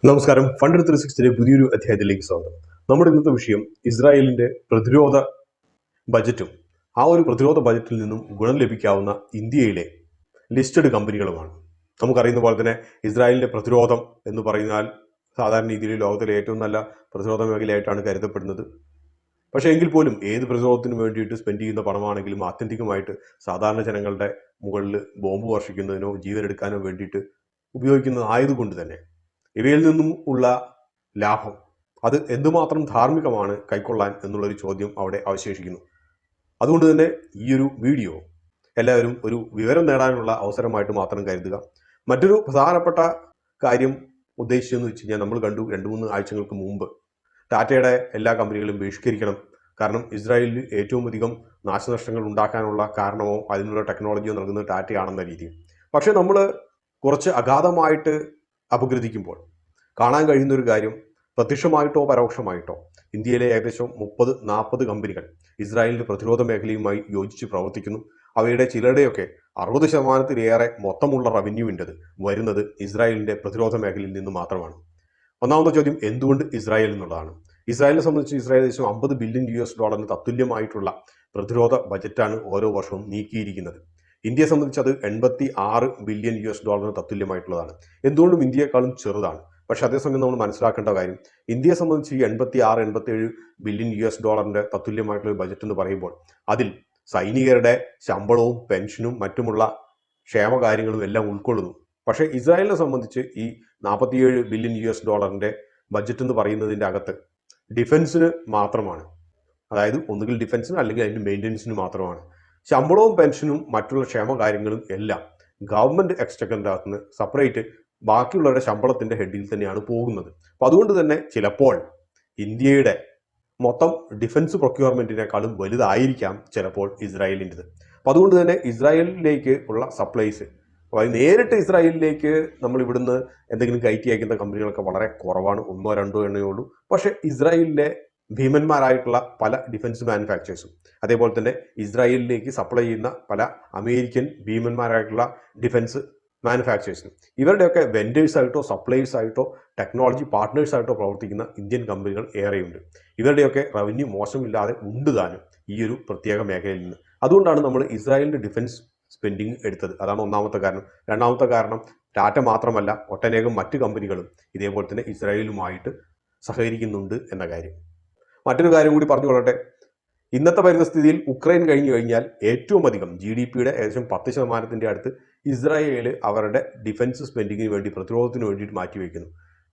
നമസ്കാരം. ഫണ്ട് 360 പുതിയൊരു അധ്യായത്തിലേക്ക് സ്വാഗതം. നമ്മുടെ ഇന്നത്തെ വിഷയം ഇസ്രായേലിന്റെ പ്രതിരോധ ബജറ്റും ആ ഒരു പ്രതിരോധ ബജറ്റിൽ നിന്നും ഗുണം ലഭിക്കാവുന്ന ഇന്ത്യയിലെ ലിസ്റ്റഡ് കമ്പനികളുമാണ്. നമുക്കറിയുന്ന പോലെ തന്നെ ഇസ്രായേലിന്റെ പ്രതിരോധം എന്ന് പറഞ്ഞാൽ സാധാരണ രീതിയിൽ ലോകത്തിലെ ഏറ്റവും നല്ല പ്രതിരോധ മേഖലയായിട്ടാണ് കരുതപ്പെടുന്നത്. പക്ഷേ എങ്കിൽ പോലും ഏത് പ്രതിരോധത്തിന് വേണ്ടിയിട്ട് സ്പെൻഡ് ചെയ്യുന്ന പണമാണെങ്കിലും ആത്യന്തികമായിട്ട് സാധാരണ ജനങ്ങളുടെ മുകളിൽ ബോംബ് വർഷിക്കുന്നതിനോ ജീവനെടുക്കാനോ വേണ്ടിയിട്ട് ഉപയോഗിക്കുന്നത് ആയതുകൊണ്ട് തന്നെ ഇവയിൽ നിന്നും ഉള്ള ലാഭം അത് എന്തുമാത്രം ധാർമ്മികമാണ് കൈക്കൊള്ളാൻ എന്നുള്ളൊരു ചോദ്യം അവിടെ അവശേഷിക്കുന്നു. അതുകൊണ്ട് തന്നെ ഈ ഒരു വീഡിയോ എല്ലാവരും ഒരു വിവരം നേടാനുള്ള അവസരമായിട്ട് മാത്രം കരുതുക. മറ്റൊരു പ്രധാനപ്പെട്ട കാര്യം ഉദ്ദേശിച്ചെന്ന് വെച്ച് കഴിഞ്ഞാൽ നമ്മൾ കണ്ടു 2-3 ആഴ്ചകൾക്ക് മുമ്പ് ടാറ്റയുടെ എല്ലാ കമ്പനികളും ബഹിഷ്കരിക്കണം, കാരണം ഇസ്രായേലിൽ ഏറ്റവും അധികം നാശനഷ്ടങ്ങൾ ഉണ്ടാക്കാനുള്ള കാരണമോ അതിനുള്ള ടെക്നോളജിയോ നൽകുന്നത് ടാറ്റയാണെന്ന രീതിയിൽ. പക്ഷേ നമ്മൾ കുറച്ച് അഗാധമായിട്ട് അപഗ്രഥിക്കുമ്പോൾ കാണാൻ കഴിയുന്ന ഒരു കാര്യം, പ്രത്യക്ഷമായിട്ടോ പരോക്ഷമായിട്ടോ ഇന്ത്യയിലെ ഏകദേശം 30-40 കമ്പനികൾ ഇസ്രായേലിന്റെ പ്രതിരോധ മേഖലയുമായി യോജിച്ച് പ്രവർത്തിക്കുന്നു. അവയുടെ ചിലരുടെയൊക്കെ 60% മൊത്തമുള്ള റവന്യൂവിൻ്റെത് വരുന്നത് ഇസ്രായേലിന്റെ പ്രതിരോധ മേഖലയിൽ നിന്ന് മാത്രമാണ്. ഒന്നാമത്തെ ചോദ്യം എന്തുകൊണ്ട് ഇസ്രായേൽ എന്നുള്ളതാണ്. ഇസ്രായേലിനെ സംബന്ധിച്ച് ഇസ്രായേൽ ഏകദേശം $50 ബില്യൺ തത്തുല്യമായിട്ടുള്ള പ്രതിരോധ ബജറ്റാണ് ഓരോ വർഷവും നീക്കിയിരിക്കുന്നത്. ഇന്ത്യയെ സംബന്ധിച്ച് അത് $86 ബില്യൺ തത്തുല്യമായിട്ടുള്ളതാണ്. എന്തുകൊണ്ടും ഇന്ത്യയെക്കാളും ചെറുതാണ്. പക്ഷെ അതേസമയം നമ്മൾ മനസ്സിലാക്കേണ്ട കാര്യം, ഇന്ത്യയെ സംബന്ധിച്ച് ഈ $86-87 ബില്യൺ തത്തുല്യമായിട്ടുള്ള ബജറ്റ് എന്ന് പറയുമ്പോൾ അതിൽ സൈനികരുടെ ശമ്പളവും പെൻഷനും മറ്റുമുള്ള ക്ഷേമകാര്യങ്ങളും എല്ലാം ഉൾക്കൊള്ളുന്നു. പക്ഷേ ഇസ്രായേലിനെ സംബന്ധിച്ച് ഈ $47 ബില്യൺ ബജറ്റ് എന്ന് പറയുന്നതിൻ്റെ അകത്ത് ഡിഫൻസിന് മാത്രമാണ്, അതായത് ഒന്നുകിൽ ഡിഫൻസിന് അല്ലെങ്കിൽ അതിൻ്റെ മെയിൻ്റനൻസിന് മാത്രമാണ്. ശമ്പളവും പെൻഷനും മറ്റുള്ള ക്ഷേമകാര്യങ്ങളും എല്ലാം ഗവൺമെൻറ് എക്സ്ചക്കറിൻ്റെ അകത്ത് നിന്ന് സെപ്പറേറ്റ് ബാക്കിയുള്ളവരുടെ ശമ്പളത്തിൻ്റെ ഹെഡിൽ തന്നെയാണ് പോകുന്നത്. അപ്പോൾ അതുകൊണ്ട് തന്നെ ചിലപ്പോൾ ഇന്ത്യയുടെ മൊത്തം ഡിഫൻസ് പ്രൊക്യൂർമെൻറ്റിനേക്കാളും വലുതായിരിക്കാം ചിലപ്പോൾ ഇസ്രായേലിൻ്റെത്. അപ്പോൾ അതുകൊണ്ട് തന്നെ ഇസ്രായേലിലേക്ക് ഉള്ള സപ്ലൈസ്, അതായത് നേരിട്ട് ഇസ്രായേലിലേക്ക് നമ്മൾ ഇവിടുന്ന് എന്തെങ്കിലും കയറ്റി അയക്കുന്ന കമ്പനികളൊക്കെ വളരെ കുറവാണ്, 1-2 എണ്ണേ ഉള്ളൂ. പക്ഷേ ഇസ്രായേലിലെ ഭീമന്മാരായിട്ടുള്ള പല ഡിഫൻസ് മാനുഫാക്ചേഴ്സും അതേപോലെ തന്നെ ഇസ്രായേലിലേക്ക് സപ്ലൈ ചെയ്യുന്ന പല അമേരിക്കൻ ഭീമന്മാരായിട്ടുള്ള ഡിഫൻസ് മാനുഫാക്ചേഴ്സിനും ഇവരുടെയൊക്കെ വെൻഡേഴ്സായിട്ടോ സപ്ലൈസായിട്ടോ ടെക്നോളജി പാർട്ട്നേഴ്സായിട്ടോ പ്രവർത്തിക്കുന്ന ഇന്ത്യൻ കമ്പനികൾ ഏറെയുണ്ട്. ഇവരുടെയൊക്കെ റവന്യൂ മോശമില്ലാതെ ഉണ്ട് താനും ഈ ഒരു പ്രത്യേക മേഖലയിൽ നിന്ന്. അതുകൊണ്ടാണ് നമ്മൾ ഇസ്രായേലിൻ്റെ ഡിഫൻസ് സ്പെൻഡിങ് എടുത്തത്. അതാണ് ഒന്നാമത്തെ കാരണം. രണ്ടാമത്തെ കാരണം, ടാറ്റ മാത്രമല്ല ഒട്ടനേകം മറ്റ് കമ്പനികളും ഇതേപോലെ തന്നെ ഇസ്രായേലുമായിട്ട് സഹകരിക്കുന്നുണ്ട് എന്ന കാര്യം. മറ്റൊരു കാര്യം കൂടി പറഞ്ഞുകൊള്ളട്ടെ. ഇന്നത്തെ പരിസ്ഥിതിയിൽ ഉക്രൈൻ കഴിഞ്ഞു കഴിഞ്ഞാൽ ഏറ്റവും അധികം GDPയുടെ ഏകദേശം 10% അടുത്ത് ഇസ്രായേൽ അവരുടെ ഡിഫൻസ് സ്പെൻഡിങ്ങിന് വേണ്ടി, പ്രതിരോധത്തിന് വേണ്ടിയിട്ട് മാറ്റിവെക്കുന്നു.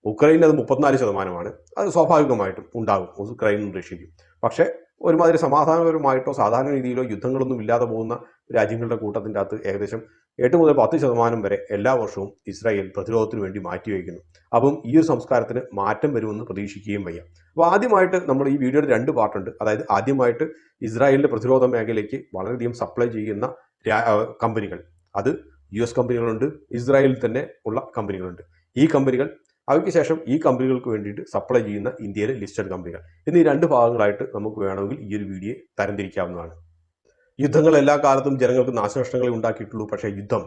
ഉക്രൈനിൽ അത് 34%. അത് സ്വാഭാവികമായിട്ടും ഉണ്ടാകും ഉക്രൈനും റഷ്യയ്ക്കും. പക്ഷേ ഒരുമാതിരി സമാധാനപരമായിട്ടോ സാധാരണ രീതിയിലോ യുദ്ധങ്ങളൊന്നും ഇല്ലാതെ പോകുന്ന രാജ്യങ്ങളുടെ കൂട്ടത്തിൻ്റെ അകത്ത് ഏകദേശം 8-10% വരെ എല്ലാ വർഷവും ഇസ്രായേൽ പ്രതിരോധത്തിന് വേണ്ടി മാറ്റിവെക്കുന്നു. അപ്പം ഈ ഒരു സംസ്കാരത്തിന് മാറ്റം വരുമെന്ന് പ്രതീക്ഷിക്കുകയും വയ്യ. അപ്പോൾ ആദ്യമായിട്ട് നമ്മൾ ഈ വീഡിയോയുടെ 2 പാർട്ടുണ്ട്. അതായത് ആദ്യമായിട്ട് ഇസ്രായേലിൻ്റെ പ്രതിരോധ മേഖലയ്ക്ക് വളരെയധികം സപ്ലൈ ചെയ്യുന്ന കമ്പനികൾ, അത് US കമ്പനികളുണ്ട്, ഇസ്രായേലിൽ തന്നെ ഉള്ള കമ്പനികളുണ്ട്. ഈ കമ്പനികൾ, അവയ്ക്ക് ശേഷം ഈ കമ്പനികൾക്ക് വേണ്ടിയിട്ട് സപ്ലൈ ചെയ്യുന്ന ഇന്ത്യയിലെ ലിസ്റ്റഡ് കമ്പനികൾ എന്നീ 2 ഭാഗങ്ങളായിട്ട് നമുക്ക് വേണമെങ്കിൽ ഈ ഒരു വീഡിയോ തരംതിരിക്കാവുന്നതാണ്. യുദ്ധങ്ങൾ എല്ലാ കാലത്തും ജനങ്ങൾക്ക് നാശനഷ്ടങ്ങളെ ഉണ്ടാക്കിയിട്ടുള്ളൂ. പക്ഷേ യുദ്ധം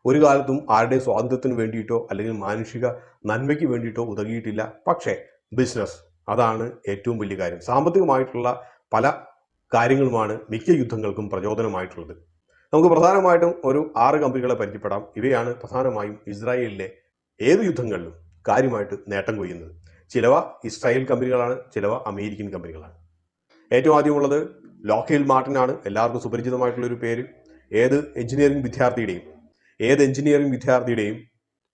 ഒരു കാലത്തും ആരുടെയും സ്വാതന്ത്ര്യത്തിന് വേണ്ടിയിട്ടോ അല്ലെങ്കിൽ മാനുഷിക നന്മയ്ക്ക് വേണ്ടിയിട്ടോ ഉതകിയിട്ടില്ല. പക്ഷേ ബിസിനസ്, അതാണ് ഏറ്റവും വലിയ കാര്യം. സാമ്പത്തികമായിട്ടുള്ള പല കാര്യങ്ങളുമാണ് മിക്ക യുദ്ധങ്ങൾക്കും പ്രചോദനമായിട്ടുള്ളത്. നമുക്ക് പ്രധാനമായിട്ടും ഒരു 6 കമ്പനികളെ പരിചയപ്പെടാം. ഇവയാണ് പ്രധാനമായും ഇസ്രായേലിലെ ഏത് യുദ്ധങ്ങളിലും കാര്യമായിട്ട് നേട്ടം കൊയ്യുന്നത്. ചിലവ ഇസ്രായേൽ കമ്പനികളാണ്, ചിലവ അമേരിക്കൻ കമ്പനികളാണ്. ഏറ്റവും ആദ്യമുള്ളത് ലോക്ഹീഡ് മാർട്ടിനാണ്. എല്ലാവർക്കും സുപരിചിതമായിട്ടുള്ളൊരു പേര്. ഏത് എഞ്ചിനീയറിംഗ് വിദ്യാർത്ഥിയുടെയും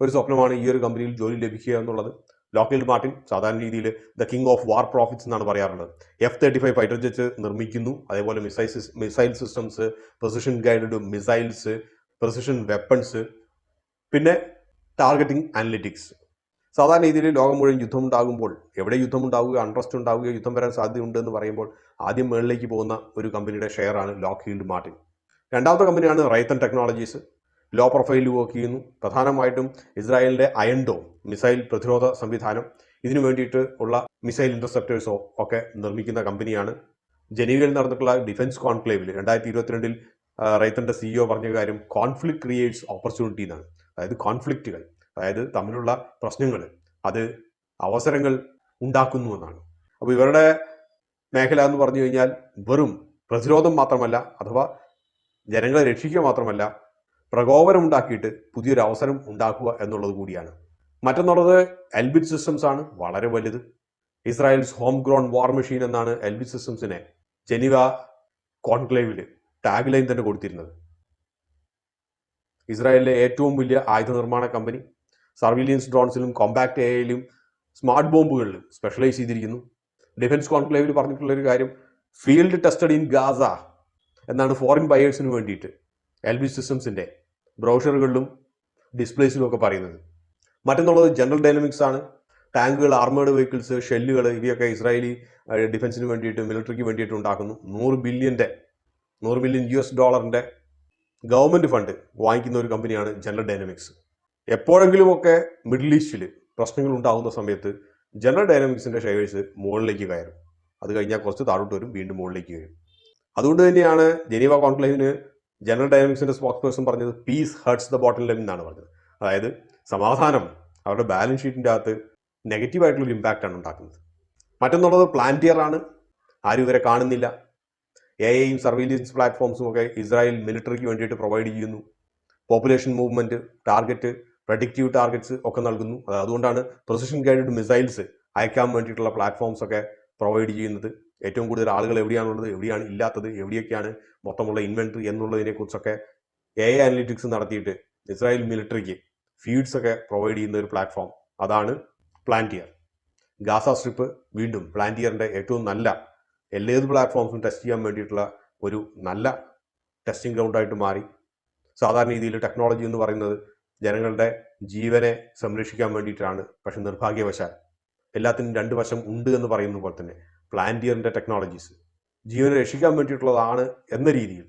ഒരു സ്വപ്നമാണ് ഈ ഒരു കമ്പനിയിൽ ജോലി ലഭിക്കുക എന്നുള്ളത്. ലോക്ഹീഡ് മാർട്ടിൻ സാധാരണ രീതിയിൽ the king of war profits എന്നാണ് പറയാറുള്ളത്. F-35 ഫൈറ്റർ ജെറ്റ് നിർമ്മിക്കുന്നു. അതേപോലെ missile systems, precision guided missiles, precision weapons, പിന്നെ ടാർഗറ്റിംഗ് അനലിറ്റിക്സ്. സാധാരണ രീതിയിൽ ലോകം മുഴുവൻ യുദ്ധം ഉണ്ടാകുമ്പോൾ, എവിടെ യുദ്ധം ഉണ്ടാവുക, അൺട്രസ്റ്റ് ഉണ്ടാവുക, യുദ്ധം വരാൻ സാധ്യതയുണ്ട് എന്ന് പറയുമ്പോൾ ആദ്യം മുകളിലേക്ക് പോകുന്ന ഒരു കമ്പനിയുടെ ഷെയറാണ് ലോക്ഹീഡ് മാർട്ടിൻ. രണ്ടാമത്തെ കമ്പനിയാണ് റൈത്തൺ ടെക്നോളജീസ്. ലോ പ്രൊഫൈലിൽ വർക്ക് ചെയ്യുന്നു. പ്രധാനമായിട്ടും ഇസ്രായേലിൻ്റെ അയൺ ഡോം മിസൈൽ പ്രതിരോധ സംവിധാനം, ഇതിനു വേണ്ടിയിട്ട് ഉള്ള മിസൈൽ ഇൻ്റർസെപ്റ്റേഴ്സോ ഒക്കെ നിർമ്മിക്കുന്ന കമ്പനിയാണ്. ജനീവയിൽ നടന്നിട്ടുള്ള ഡിഫൻസ് കോൺക്ലേവിൽ 2022 റൈത്തൻ്റെ CEO പറഞ്ഞ കാര്യം കോൺഫ്ലിക്റ്റ് ക്രിയേറ്റ്സ് ഓപ്പർച്യൂണിറ്റി എന്നാണ്. അതായത് കോൺഫ്ലിക്റ്റുകൾ, അതായത് തമ്മിലുള്ള പ്രശ്നങ്ങൾ, അത് അവസരങ്ങൾ ഉണ്ടാക്കുന്നു എന്നാണ്. അപ്പോൾ ഇവരുടെ മേഖല എന്ന് പറഞ്ഞു കഴിഞ്ഞാൽ വെറും പ്രതിരോധം മാത്രമല്ല, അഥവാ ജനങ്ങളെ രക്ഷിക്കുക മാത്രമല്ല, പ്രകോപനം ഉണ്ടാക്കിയിട്ട് പുതിയൊരു അവസരം ഉണ്ടാക്കുക എന്നുള്ളത് കൂടിയാണ്. മറ്റൊന്നുള്ളത് എൽബിറ്റ് സിസ്റ്റംസ് ആണ്. വളരെ വലുത്. ഇസ്രായേൽസ് ഹോം ഗ്രോൺ വാർ മെഷീൻ എന്നാണ് എൽബിറ്റ് സിസ്റ്റംസിനെ ജനീവ കോൺക്ലേവിൽ ടാഗ് ലൈൻ തന്നെ കൊടുത്തിരുന്നത്. ഇസ്രായേലിലെ ഏറ്റവും വലിയ ആയുധ നിർമ്മാണ company. Surveillance ഡ്രോൺസിലും compact എയിലും smart ബോംബുകളിലും specialise ചെയ്തിരിക്കുന്നു. ഡിഫൻസ് കോൺക്ലേവിൽ പറഞ്ഞിട്ടുള്ള ഒരു കാര്യം, ഫീൽഡ് ടെസ്റ്റഡ് ഇൻ ഗാസ എന്നാണ് ഫോറിൻ ബയേഴ്സിന് വേണ്ടിയിട്ട് എൽബി സിസ്റ്റംസിൻ്റെ ബ്രോഷറുകളിലും ഡിസ്പ്ലേസിലും ഒക്കെ പറയുന്നത്. മറ്റൊന്നുള്ളത് ജനറൽ ഡൈനാമിക്സ് ആണ്. ടാങ്കുകൾ, ആർമേഡ് വെഹിക്കിൾസ്, ഷെല്ലുകൾ, ഇവയൊക്കെ ഇസ്രായേലി ഡിഫൻസിന് വേണ്ടിയിട്ട്, മിലിറ്ററിക്ക് വേണ്ടിയിട്ട് ഉണ്ടാക്കുന്നു. $100 ബില്യൺ ഗവൺമെൻറ് ഫണ്ട് വാങ്ങിക്കുന്ന ഒരു കമ്പനിയാണ് ജനറൽ ഡൈനാമിക്സ്. എപ്പോഴെങ്കിലുമൊക്കെ മിഡിൽ ഈസ്റ്റിൽ പ്രശ്നങ്ങൾ ഉണ്ടാകുന്ന സമയത്ത് ജനറൽ ഡൈനാമിക്സിൻ്റെ ഷെയർസ് മുകളിലേക്ക് കയറും. അത് കഴിഞ്ഞാൽ കുറച്ച് താഴോട്ട് വരും, വീണ്ടും മുകളിലേക്ക് വരും. അതുകൊണ്ട് തന്നെയാണ് ജനീവ കോൺക്ലേവിന് ജനറൽ ഡൈനാമിക്സിൻ്റെ സ്പോക്സ് പേഴ്സൺ പറഞ്ഞത് peace hurts the bottom line എന്നാണ് പറഞ്ഞത്. അതായത് സമാധാനം അവരുടെ ബാലൻസ് ഷീറ്റിൻ്റെ അകത്ത് നെഗറ്റീവായിട്ടുള്ളൊരു ഇമ്പാക്റ്റാണ് ഉണ്ടാക്കുന്നത്. മറ്റൊന്നുള്ളത് പ്ലാന്റിയർ ആണ്. ആരും ഇവരെ കാണുന്നില്ല. എഐയും സർവീലിയൻസ് പ്ലാറ്റ്ഫോംസും ഒക്കെ ഇസ്രായേൽ മിലിറ്ററിക്ക് വേണ്ടിയിട്ട് പ്രൊവൈഡ് ചെയ്യുന്നു. Population movement, target, predictive targets ഒക്കെ നൽകുന്നു. അതുകൊണ്ടാണ് പ്രിസിഷൻ ഗൈഡഡ് മിസൈൽസ് അയക്കാൻ വേണ്ടിയിട്ടുള്ള പ്ലാറ്റ്ഫോംസ് ഒക്കെ പ്രൊവൈഡ് ചെയ്യുന്നത്. ഏറ്റവും കൂടുതൽ ആളുകൾ എവിടെയാണുള്ളത്, എവിടെയാണ് ഇല്ലാത്തത്, എവിടെയൊക്കെയാണ് മൊത്തമുള്ള ഇൻവെൻട്രി എന്നുള്ളതിനെക്കുറിച്ചൊക്കെ AI അനലിറ്റിക്സ് നടത്തിയിട്ട് ഇസ്രായേൽ മിലിറ്ററിക്ക് ഫീഡ്സ് ഒക്കെ പ്രൊവൈഡ് ചെയ്യുന്ന ഒരു പ്ലാറ്റ്ഫോം, അതാണ് പ്ലാന്റിയർ. ഗാസ സ്ട്രിപ്പ് വീണ്ടും പ്ലാന്റിയറിൻ്റെ ഏറ്റവും നല്ല ഏത് പ്ലാറ്റ്ഫോംസും ടെസ്റ്റ് ചെയ്യാൻ വേണ്ടിയിട്ടുള്ള ഒരു നല്ല ടെസ്റ്റിംഗ് ഗ്രൗണ്ടായിട്ട് മാറി. സാധാരണ രീതിയിൽ ടെക്നോളജി എന്ന് പറയുന്നത് ജനങ്ങളുടെ ജീവനെ സംരക്ഷിക്കാൻ വേണ്ടിയിട്ടാണ്. പക്ഷെ നിർഭാഗ്യവശാൽ എല്ലാത്തിനും രണ്ട് വശം ഉണ്ട് എന്ന് പറയുന്ന പോലെ തന്നെ പ്ലാന്റിയറിൻ്റെ ടെക്നോളജീസ് ജീവനെ രക്ഷിക്കാൻ വേണ്ടിയിട്ടുള്ളതാണ് എന്ന രീതിയിൽ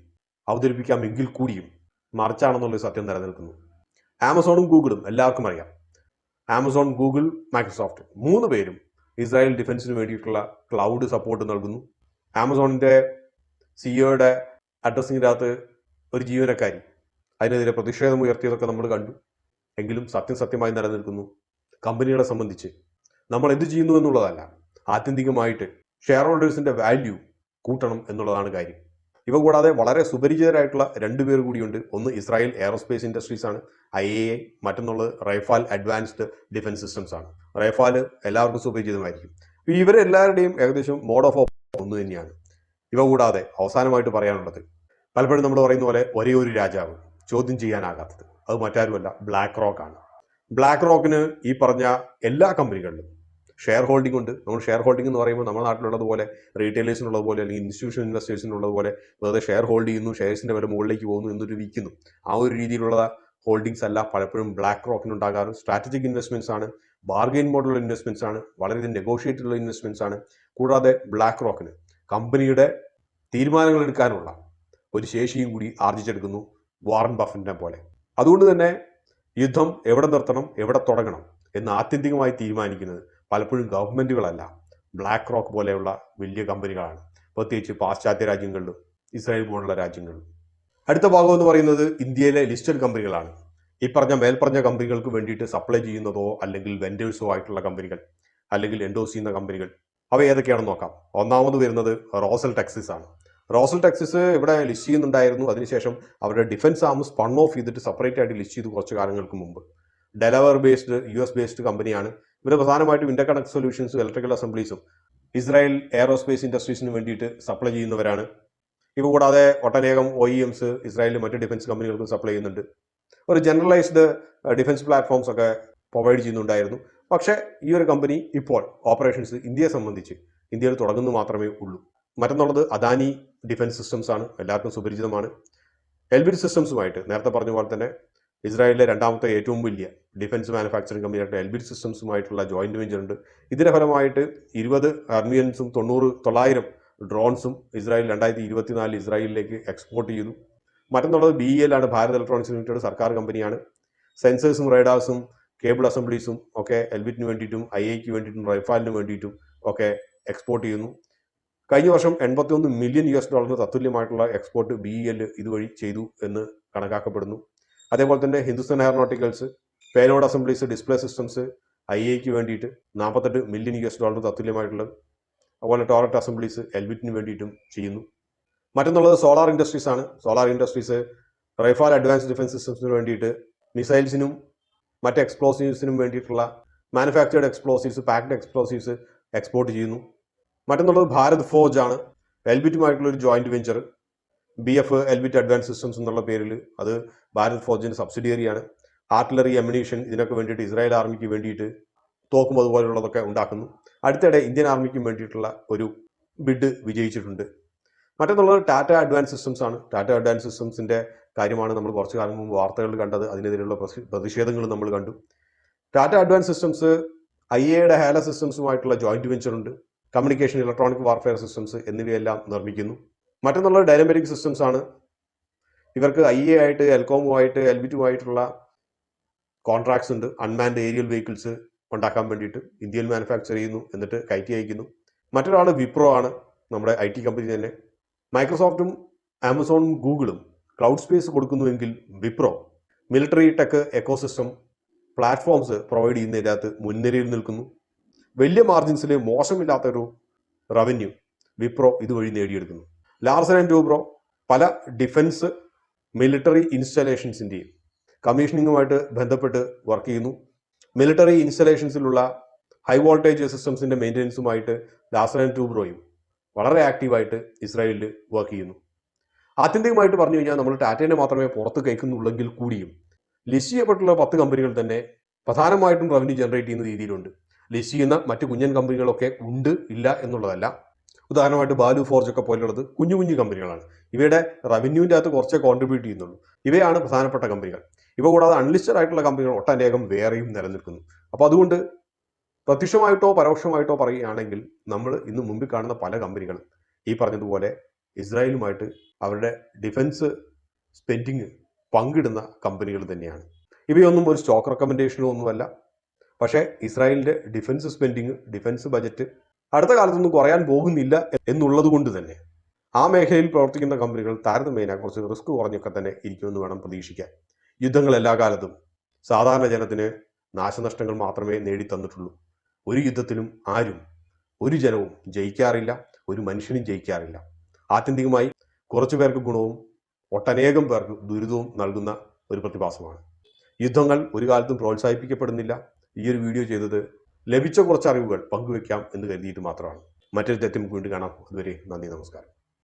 അവതരിപ്പിക്കാമെങ്കിൽ കൂടിയും മറിച്ചാണെന്നുള്ളൊരു സത്യം നിലനിൽക്കുന്നു. ആമസോണും ഗൂഗിളും എല്ലാവർക്കും അറിയാം. ആമസോൺ, ഗൂഗിൾ, മൈക്രോസോഫ്റ്റ് 3 പേരും ഇസ്രായേൽ ഡിഫൻസിന് വേണ്ടിയിട്ടുള്ള ക്ലൗഡ് സപ്പോർട്ട് നൽകുന്നു. ആമസോണിൻ്റെ സിഇഒയുടെ അഡ്രസ്സിൻ്റെ അകത്ത് ഒരു ജീവനക്കാരി അതിനെതിരെ പ്രതിഷേധം ഉയർത്തിയതൊക്കെ നമ്മൾ കണ്ടു. എങ്കിലും സത്യമായി നിലനിൽക്കുന്നു. കമ്പനികളെ സംബന്ധിച്ച് നമ്മൾ എന്ത് ചെയ്യുന്നു എന്നുള്ളതല്ല, ആത്യന്തികമായിട്ട് ഷെയർ ഹോൾഡേഴ്സിൻ്റെ വാല്യൂ കൂട്ടണം എന്നുള്ളതാണ് കാര്യം. ഇവ കൂടാതെ വളരെ സുപരിചിതരായിട്ടുള്ള 2 പേർ കൂടിയുണ്ട്. ഒന്ന് ഇസ്രായേൽ എയറോസ്പേസ് ഇൻഡസ്ട്രീസ് ആണ്, IAA. മറ്റൊന്നുള്ളത് റൈഫാൽ അഡ്വാൻസ്ഡ് ഡിഫൻസ് സിസ്റ്റംസ് ആണ്. റൈഫാൽ എല്ലാവർക്കും സുപരിചിതമായിരിക്കും. ഇവരെല്ലാവരുടെയും ഏകദേശം മോഡ് ഓഫ് ഓപ്പറേഷൻ ഒന്ന് തന്നെയാണ്. ഇവ കൂടാതെ അവസാനമായിട്ട് പറയാനുള്ളത്, പലപ്പോഴും നമ്മൾ പറയുന്ന പോലെ ഒരേ ഒരു രാജാവ്, ചോദ്യം ചെയ്യാനാകാത്തത്, അത് മറ്റാരുമല്ല, ബ്ലാക്ക് റോക്ക് ആണ്. ബ്ലാക്ക് റോക്കിന് ഈ പറഞ്ഞ എല്ലാ കമ്പനികളിലും ഷെയർ ഹോൾഡിംഗ് ഉണ്ട്. നമ്മൾ ഷെയർ ഹോൾഡിംഗ് എന്ന് പറയുമ്പോൾ നമ്മുടെ നാട്ടിലുള്ളതുപോലെ റീറ്റെയിലേഴ്സിനുള്ളതുപോലെ അല്ലെങ്കിൽ ഇൻസ്റ്റിറ്റ്യൂഷൻ ഇൻവെസ്റ്റേഴ്സിനുള്ളതുപോലെ വെറുതെ ഷെയർ ഹോൾഡ് ചെയ്യുന്നു, ഷെയർസിൻ്റെ വില മുകളിലേക്ക് പോകുന്നു എന്നിട്ട് വിൽക്കുന്നു, ആ ഒരു രീതിയിലുള്ള ഹോൾഡിങ്സ് അല്ല പലപ്പോഴും ബ്ലാക്ക് റോക്കിനുണ്ടാകാറ്. സ്ട്രാറ്റജിക് ഇൻവെസ്റ്റ്മെൻറ്റ്സ് ആണ്, ബാർഗെയിൻ മോഡലുള്ള ഇൻവെസ്റ്റ്മെൻറ്റ്സ് ആണ്, വളരെ നെഗോഷിയേറ്റുള്ള ഇൻവെസ്റ്റ്മെൻറ്റ്സ് ആണ്. കൂടാതെ ബ്ലാക്ക് റോക്കിന് കമ്പനിയുടെ തീരുമാനങ്ങൾ എടുക്കാനുള്ള ഒരു ശേഷിയും കൂടി ആർജിച്ചെടുക്കുന്നു, വാറൻ ബഫറ്റിനെ പോലെ. അതുകൊണ്ട് തന്നെ യുദ്ധം എവിടെ നിർത്തണം, എവിടെ തുടങ്ങണം എന്ന് ആത്യന്തികമായി തീരുമാനിക്കുന്നത് പലപ്പോഴും ഗവൺമെൻറ്റുകളല്ല, ബ്ലാക്ക് റോക്ക് പോലെയുള്ള വലിയ കമ്പനികളാണ്, പ്രത്യേകിച്ച് പാശ്ചാത്യ രാജ്യങ്ങളിലും ഇസ്രായേൽ പോലുള്ള രാജ്യങ്ങളിലും. അടുത്ത ഭാഗം എന്ന് പറയുന്നത് ഇന്ത്യയിലെ ലിസ്റ്റഡ് കമ്പനികളാണ്. ഈ മേൽപ്പറഞ്ഞ കമ്പനികൾക്ക് വേണ്ടിയിട്ട് സപ്ലൈ ചെയ്യുന്നതോ അല്ലെങ്കിൽ വെൻഡേഴ്സോ ആയിട്ടുള്ള കമ്പനികൾ, അല്ലെങ്കിൽ എൻഡോസ് ചെയ്യുന്ന കമ്പനികൾ. അവ ഏതൊക്കെയാണെന്ന് നോക്കാം. ഒന്നാമത് വരുന്നത് റോസൽ ടെക്സിസ് ആണ്. റോസൽ ടെക്സിസ് ഇവിടെ ലിസ്റ്റ് ചെയ്യുന്നുണ്ടായിരുന്നു. അതിനുശേഷം അവരുടെ ഡിഫൻസ് ആം സ്പൺ ഓഫ് ചെയ്തിട്ട് സെപ്പറേറ്റ് ആയിട്ട് ലിസ്റ്റ് ചെയ്തു കുറച്ച് കാലങ്ങൾക്ക് മുമ്പ്. ഡെലവർ ബേസ്ഡ്, US ബേസ്ഡ് കമ്പനിയാണ്. ഇവർ പ്രധാനമായിട്ടും ഇന്റർകണക്ട് സൊല്യൂഷൻസും ഇലക്ട്രിക്കൽ അസംബ്ലീസും ഇസ്രായേൽ എയറോസ്പേസ് ഇൻഡസ്ട്രീസിന് വേണ്ടിയിട്ട് സപ്ലൈ ചെയ്യുന്നവരാണ്. ഇവ കൂടാതെ ഒട്ടനേകം OEMs ഇസ്രായേലിൽ മറ്റ് ഡിഫൻസ് കമ്പനികൾക്കും സപ്ലൈ ചെയ്യുന്നുണ്ട്. ഒരു ജനറലൈസ്ഡ് ഡിഫൻസ് പ്ലാറ്റ്ഫോംസ് ഒക്കെ പ്രൊവൈഡ് ചെയ്യുന്നുണ്ടായിരുന്നു. പക്ഷേ ഈ ഒരു കമ്പനി ഇപ്പോൾ ഓപ്പറേഷൻസ് ഇന്ത്യയെ സംബന്ധിച്ച് ഇന്ത്യയിൽ തുടങ്ങുന്നു മാത്രമേ ഉള്ളൂ. മറ്റൊന്നുള്ളത് അദാനി ഡിഫൻസ് സിസ്റ്റംസ് ആണ്, എല്ലാവർക്കും സുപരിചിതമാണ്. എൽബിറ്റ് സിസ്റ്റംസുമായിട്ട് നേരത്തെ പറഞ്ഞ പോലെ തന്നെ ഇസ്രായേലിലെ രണ്ടാമത്തെ ഏറ്റവും വലിയ ഡിഫൻസ് മാനുഫാക്ചറിംഗ് കമ്പനിയായിട്ട് എൽബിറ്റ് സിസ്റ്റംസുമായിട്ടുള്ള ജോയിന്റ് വെഞ്ചർ ഉണ്ട്. ഇതിന്റെ ഫലമായിട്ട് 20 അർമിയൻസും 900 ഡ്രോൺസും ഇസ്രായേൽ 2024 ഇസ്രായേലിലേക്ക് എക്സ്പോർട്ട് ചെയ്തു. മറ്റൊന്നുള്ളത് BEL ആണ്, ഭാരത് ഇലക്ട്രോണിക്സ് ലിമിറ്റഡ്, സർക്കാർ കമ്പനിയാണ്. സെൻസേഴ്സും റേഡാർസും കേബിൾ അസംബ്ലീസും ഒക്കെ എൽബിറ്റിന് വേണ്ടിയിട്ടും IAക്ക് വേണ്ടിയിട്ടും റൈഫാലിന് വേണ്ടിയിട്ടും ഒക്കെ എക്സ്പോർട്ട് ചെയ്യുന്നു. കഴിഞ്ഞ വർഷം $81 മില്യൺ തത്തുല്യമായിട്ടുള്ള എക്സ്പോർട്ട് BEL ഇതുവഴി ചെയ്തു എന്ന് കണക്കാക്കപ്പെടുന്നു. അതേപോലെ തന്നെ Hindustan aeronauticals, payload assemblies, display systems, IA വേണ്ടിയിട്ട് $48 മില്യൺ തത്തുല്യമായിട്ടുള്ളത്. അതുപോലെ ടോററ്റ് അസംബ്ലീസ് എൽബിറ്റിന് വേണ്ടിയിട്ടും ചെയ്യുന്നു. മറ്റൊന്നുള്ളത് സോളാർ ഇൻഡസ്ട്രീസ് ആണ്. സോളാർ ഇൻഡസ്ട്രീസ് റൈഫാൽ അഡ്വാൻസ് ഡിഫൻസ് സിസ്റ്റംസിന് വേണ്ടിയിട്ട് മിസൈൽസിനും മറ്റ് എക്സ്പ്ലോസീവ്സിനും വേണ്ടിയിട്ടുള്ള manufactured explosives, packed explosives export ചെയ്യുന്നു. മറ്റൊന്നുള്ളത് ഭാരത് ഫോർജ് ആണ്. എൽബിറ്റുമായിട്ടുള്ള ഒരു joint venture BF Elbit advance systems എന്നുള്ള പേരിൽ, അത് ഭാരത് ഫോർജിന്റെ സബ്സിഡിയറിയാണ്. ആർട്ടിലറി, എമിനീഷൻ ഇതിനൊക്കെ വേണ്ടിയിട്ട് ഇസ്രായേൽ ആർമിക്ക് വേണ്ടിയിട്ട് തോക്കും അതുപോലുള്ളതൊക്കെ ഉണ്ടാക്കുന്നു. അടുത്തിടെ ഇന്ത്യൻ ആർമിക്കും വേണ്ടിയിട്ടുള്ള ഒരു ബിഡ് വിജയിച്ചിട്ടുണ്ട്. മറ്റൊന്നുള്ളത് ടാറ്റ അഡ്വാൻസ് സിസ്റ്റംസ് ആണ്. ടാറ്റ അഡ്വാൻസ് സിസ്റ്റംസിന്റെ കാര്യമാണ് നമ്മൾ കുറച്ചു കാലം മുമ്പ് വാർത്തകളിൽ കണ്ടത്. അതിനെതിരെയുള്ള പ്രതിഷേധങ്ങൾ നമ്മൾ കണ്ടു. ടാറ്റ അഡ്വാൻസ് സിസ്റ്റംസ് IA ഹാല സിസ്റ്റംസുമായിട്ടുള്ള ജോയിന്റ് വെഞ്ചർ ഉണ്ട്. കമ്മ്യൂണിക്കേഷൻ, ഇലക്ട്രോണിക് വാർഫെയർ സിസ്റ്റംസ് എന്നിവയെല്ലാം നിർമ്മിക്കുന്നു. മറ്റൊന്നുള്ളത് ഡൈനമെറ്റിക് സിസ്റ്റംസ് ആണ്. ഇവർക്ക് IA ആയിട്ട്, എൽകോമുമായിട്ട്, എൽബിറ്റുമായിട്ടുള്ള കോൺട്രാക്ട്സ് ഉണ്ട്. അൺമാൻഡ് ഏരിയൽ വെഹിക്കിൾസ് ഉണ്ടാക്കാൻ വേണ്ടിയിട്ട് ഇന്ത്യയിൽ മാനുഫാക്ചർ ചെയ്യുന്നു, എന്നിട്ട് കയറ്റി അയക്കുന്നു. മറ്റൊരാൾ വിപ്രോ ആണ്, നമ്മുടെ IT കമ്പനി തന്നെ. മൈക്രോസോഫ്റ്റും ആമസോണും ഗൂഗിളും ക്ലൗഡ് സ്പേസ് കൊടുക്കുന്നുവെങ്കിൽ Wipro military tech ecosystem platforms provide ചെയ്യുന്നതിനകത്ത് മുൻനിരയിൽ നിൽക്കുന്നു. വലിയ മാർജിൻസിൽ മോശമില്ലാത്തൊരു റവന്യൂ വിപ്രോ ഇതുവഴി നേടിയെടുക്കുന്നു. ലാർസൻ ആൻഡ് ടൂബ്രോ പല ഡിഫൻസ് മിലിറ്ററി ഇൻസ്റ്റലേഷൻസിൻ്റെയും കമ്മീഷനിങ്ങുമായിട്ട് ബന്ധപ്പെട്ട് വർക്ക് ചെയ്യുന്നു. മിലിറ്ററി ഇൻസ്റ്റലേഷൻസിലുള്ള ഹൈ വോൾട്ടേജ് സിസ്റ്റംസിൻ്റെ മെയിൻ്റനൻസുമായിട്ട് ലാർസൻ ആൻഡ് ടൂബ്രോയും വളരെ ആക്റ്റീവായിട്ട് ഇസ്രായേലിൽ വർക്ക് ചെയ്യുന്നു. ആത്യന്തികമായിട്ട് പറഞ്ഞു കഴിഞ്ഞാൽ നമ്മൾ ടാറ്റേനെ മാത്രമേ പുറത്ത് കയറ്റുന്നുള്ളെങ്കിൽ കൂടിയും ലിസ്റ്റ് ചെയ്യപ്പെട്ടുള്ള 10 കമ്പനികൾ തന്നെ പ്രധാനമായിട്ടും റവന്യൂ ജനറേറ്റ് ചെയ്യുന്ന രീതിയിലുണ്ട്. ലിസ്റ്റ് ചെയ്യുന്ന മറ്റ് കുഞ്ഞൻ കമ്പനികളൊക്കെ ഉണ്ട്, ഇല്ല എന്നുള്ളതല്ല. ഉദാഹരണമായിട്ട് ബാലു ഫോർജ് ഒക്കെ പോലുള്ളത് കുഞ്ഞു കുഞ്ഞു കമ്പനികളാണ്. ഇവയുടെ റവന്യൂവിൻ്റെ അകത്ത് കുറച്ചേ കോൺട്രിബ്യൂട്ട് ചെയ്യുന്നുള്ളൂ. ഇവയാണ് പ്രധാനപ്പെട്ട കമ്പനികൾ. ഇവ കൂടാതെ അൺലിസ്റ്റഡ് ആയിട്ടുള്ള കമ്പനികൾ ഒട്ടനേകം വേറെയും നിലനിൽക്കുന്നു. അപ്പോൾ അതുകൊണ്ട് പ്രത്യക്ഷമായിട്ടോ പരോക്ഷമായിട്ടോ പറയുകയാണെങ്കിൽ നമ്മൾ ഇന്ന് മുമ്പിൽ കാണുന്ന പല കമ്പനികളും ഈ പറഞ്ഞതുപോലെ ഇസ്രായേലുമായിട്ട് അവരുടെ ഡിഫൻസ് സ്പെൻഡിങ് പങ്കിടുന്ന കമ്പനികൾ തന്നെയാണ്. ഇവയൊന്നും ഒരു സ്റ്റോക്ക് റെക്കമെൻഡേഷനോ ഒന്നുമല്ല. പക്ഷേ ഇസ്രായേലിൻ്റെ ഡിഫൻസ് സ്പെൻഡിങ്, ഡിഫൻസ് ബജറ്റ് അടുത്ത കാലത്തൊന്നും കുറയാൻ പോകുന്നില്ല എന്നുള്ളത് കൊണ്ട് തന്നെ ആ മേഖലയിൽ പ്രവർത്തിക്കുന്ന കമ്പനികൾ താരതമ്യേന കുറച്ച് റിസ്ക് കുറഞ്ഞൊക്കെ തന്നെ ഇരിക്കുമെന്ന് വേണം പ്രതീക്ഷിക്കാൻ. യുദ്ധങ്ങൾ എല്ലാ കാലത്തും സാധാരണ ജനത്തിന് നാശനഷ്ടങ്ങൾ മാത്രമേ നേടിത്തന്നിട്ടുള്ളൂ. ഒരു യുദ്ധത്തിലും ആരും, ഒരു ജനവും ജയിക്കാറില്ല, ഒരു മനുഷ്യനും ജയിക്കാറില്ല. ആത്യന്തികമായി കുറച്ചു പേർക്ക് ഗുണവും ഒട്ടനേകം പേർക്ക് ദുരിതവും നൽകുന്ന ഒരു പ്രതിഭാസമാണ്. യുദ്ധങ്ങൾ ഒരു കാലത്തും പ്രോത്സാഹിപ്പിക്കപ്പെടുന്നില്ല. ഈ ഒരു വീഡിയോ ചെയ്തത് ലഭിച്ച കുറച്ച് അറിവുകൾ പങ്കുവെക്കാം എന്ന് കരുതിയിട്ട് മാത്രമാണ്. മറ്റൊരു തെറ്റും വീണ്ടും കാണാം. അതുവരെ നന്ദി, നമസ്കാരം.